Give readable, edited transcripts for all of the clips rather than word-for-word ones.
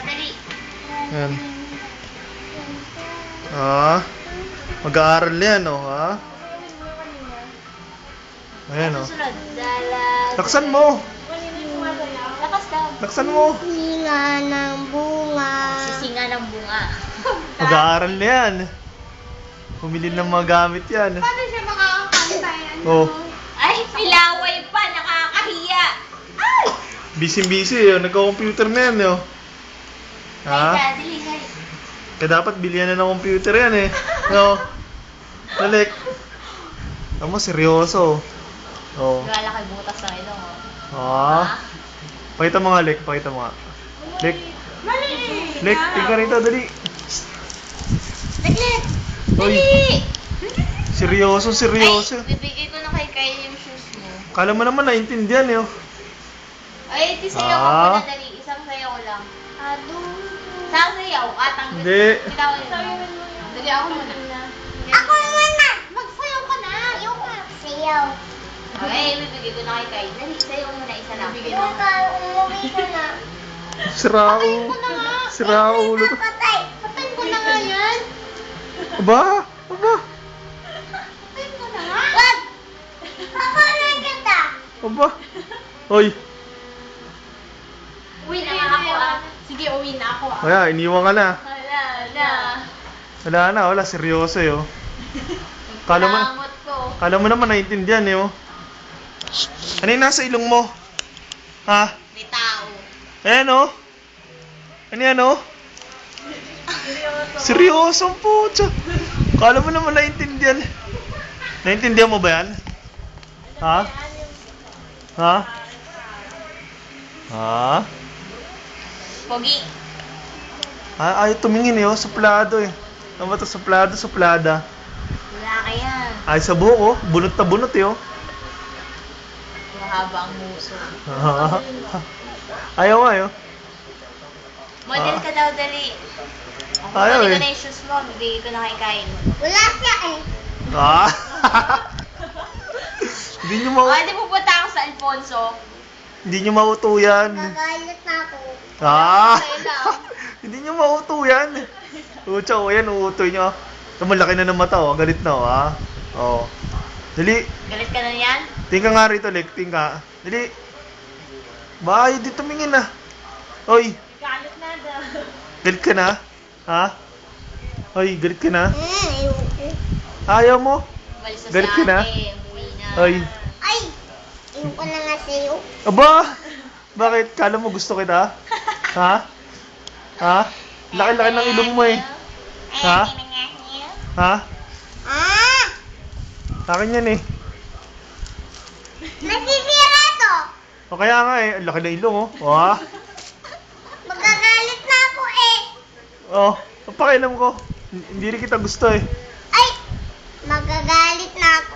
Dali. Yan. Ah. Mag-aaral yan, oh, ha? Ayan, oh. Susunod. Dalag. Laksan mo. Lakas daw. Laksan mo. Singa ng bunga. Sisinga ng bunga. Mag-aaral na yan. Pumili ng mga gamit yan. Paano siya makakakanta yan? Oh. Ay, pilaway pa. Nakakahiya. Ay! Busy-busy, oh. Nagka-computer na yan, oh. Ha? Ay, dali, dali. Kaya dapat bilihan na ng computer yan, eh. No? Dalik. Tama, seryoso. Oh. Lalaki butas ng ilong, oh. Ah. Pakita mo nga, Lek. Pakita mo nga. Lek. Lek, tingnan rito, dali. Dali! Oy. Seryoso, seryoso. Ay, bibigay ko na kay Kyle yung shoes mo. Kala mo naman naintindihan, eh. Oh. Ay, di sayaw ko Ah. na dali. Isang sayaw ko lang. Ado. Saan sayaw? Tanggol. Hindi. Bitawan mo. Dali ako muna. Ako muna! Magsayaw ka na! Yung sayaw. Okay, bibigay ko na kay Kyle. Dali, sayaw mo na isa lang. Yung ka, umuwi ka na. Sira Patayin ulo. ko na nga. Sira ulo to. Patay! Patayin ko na nga yan. Aba? Aba? Patayin ko na nga. Wag! Papalan kita. Aba? Hoy. Uwi na nga ako, ah. Sige, uwi na ako, ah. Kaya, iniwan ka na. Wala na. Wala na, wala. Seryoso, eh. Oh. Kala mo, Kalamot ko. kala mo naman naintindihan, eh. Oh. Ano yung nasa ilong mo? Ha? May tao. Ayan, oh. Ano yan, oh? Seryoso, putya. Kala mo naman naintindihan. Naintindihan mo ba yan? Ha? Ha? Ha? Pogi. Ayaw tumingin, eh, oh. Suplado, eh. Ano ba ito? Suplado, suplada. Wala ka yan. Ay, sa buhok, oh. Bunot na bunot, eh, oh. Mahaba ang muso. Ayaw nga, eh, oh. Model ka daw, dali. Ayaw, Bibigay eh. ko na yung shoes mo. Bibigay ko na kay Kyle. Wala siya eh. Ah! Hindi nyo mau... Di pupunta ako sa Alfonso. Hindi nyo mauto yan. Nagalit na ako. Ah! Sa'yo lang. Hindi nyo mauto yan. Ucha, o yan, uutoy nyo. Ito, malaki na ng mata, oh. Galit na, oh, ha? Oh. Dali. Galit ka na yan? Tingka nga rito, Lek. Tingka. Dali. Bahay, di tumingin na. Oy, Galit na daw. galit ka na? Ha? Oy, galit ka na? Ayoko. Ayaw mo? Umalis na Galit si ka na? ate. Umuwi na. Oy. Ay! Ayoko na nga sa'yo. Aba! Bakit? Kala mo gusto kita? Ha? Ha? Laki-laki ng ilong mo, eh. Ha? Ha? Ah! Akin yan, eh. Nasisira to! O kaya nga, eh. Ang laki ng ilong, oh. Wah. Magagalit na ako eh. Oh, ang pakialam ko. Hindi rin kita gusto, eh. Ay! Magagalit na ako.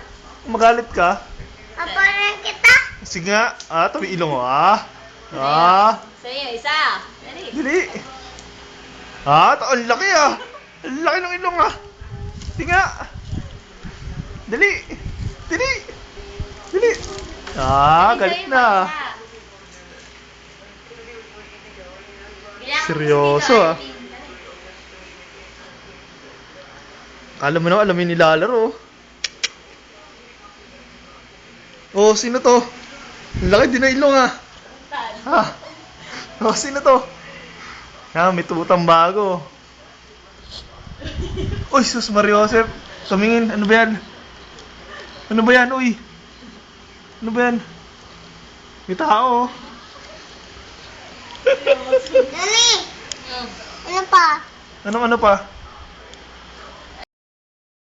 Magalit ka? Papalan kita. Sige nga. Ah, tabi ilong, oh. Ah. Ah. Sa'yo, isa. Dali. Dali. Ah, ang laki, ah. Ang laki ng ilong, ah. Sige nga. Dali. Dali. Dali. Ah, galit na. Seryoso, ah. Alam mo na, alam yung nilalaro. Oh, sino to? Ang laki din ng ilong, ah. Ha? Oh, sino to? Ah, may tutang bago. Uy, sus Mariosep. Tumingin, ano ba yan? Ano ba yan, uy? Ano ba yan? May tao, oh. Nani! Ano pa? Ano pa?